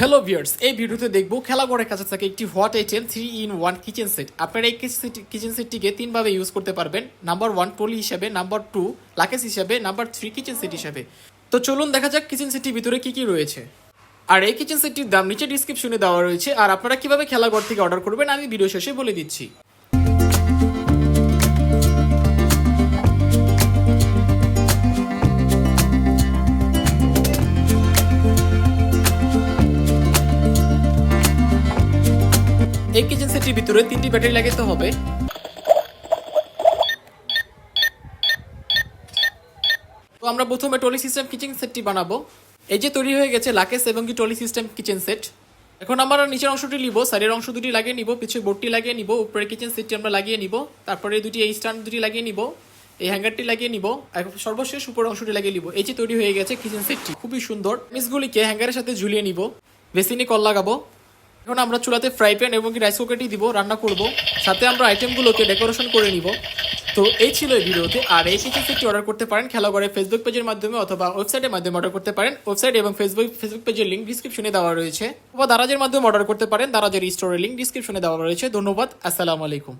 Hello viewers, এই ভিডিওতে দেখব খেলাঘরের কাছে থাকে একটি hot item 3-in-1 kitchen set. আপনারা এই কিচেন সেটটিকে তিনভাবে ইউজ করতে পারবেন। নাম্বার 1 ট্রলি হিসাবে, নাম্বার 2 লাকেজ হিসাবে, নাম্বার 3 কিচেন সেট হিসাবে। তো চলুন দেখা যাক কিচেন সেটটির ভিতরে কি কি রয়েছে। আর এই কিচেন সেটটির দাম নিচে ডিসক্রিপশনে দেওয়া রয়েছে। আর আপনারা কিভাবে খেলাঘর থেকে অর্ডার করবেন আমি ভিডিও শেষে বলে দিচ্ছি। এই কিচেন সেটটির ভিতরে 3টি ব্যাটারি লাগাতে হবে। তো আমরা প্রথমে ট্রলি সিস্টেম কিচেন সেটটি বানাবো। এই যে তৈরি হয়ে গেছে লাকেজ এবং কি ট্রলি সিস্টেম কিচেন সেট। এখন আমরা নিচের অংশটি নিব, সাইডের অংশ দুটি লাগিয়ে নিব, পিছনে বোর্ডটি লাগিয়ে নিব, উপরে কিচেন সেটটি আমরা লাগিয়ে নিব, তারপরে এই স্ট্যান্ড দুটি লাগিয়ে নিব, এই হ্যাঙ্গারটি লাগিয়ে নিব, এখন সর্বশেষ উপরের অংশটি লাগিয়ে নিব। এই যে তৈরি হয়ে গেছে কিচেন সেটটি, খুবই সুন্দর। মিসগুলিকে হ্যাঙ্গারের সাথে ঝুলিয়ে নিব, বেসিনে কল লাগাবো। এখন আমরা চুলাতে ফ্রাই প্যান এবং রাইস কুকারটি দিব, রান্না করব। সাথে আমরা আইটেমগুলোকে ডেকোরেশন করে নিব। তো এই ছিল এই ভিডিওতে। আর এই কিচেন সেটটি অর্ডার করতে পারেন খেলাঘরের ফেসবুক পেজের মাধ্যমে অথবা ওয়েবসাইটের মাধ্যমে অর্ডার করতে পারেন। ওয়েবসাইট এবং ফেসবুক পেজের লিঙ্ক ডিসক্রিপশনে দেওয়া রয়েছে। অথবা দারাজের মাধ্যমে অর্ডার করতে পারেন, দারাজের স্টোরের লিঙ্ক ডিসক্রিপশনে দেওয়া রয়েছে। ধন্যবাদ, আসসালামু আলাইকুম।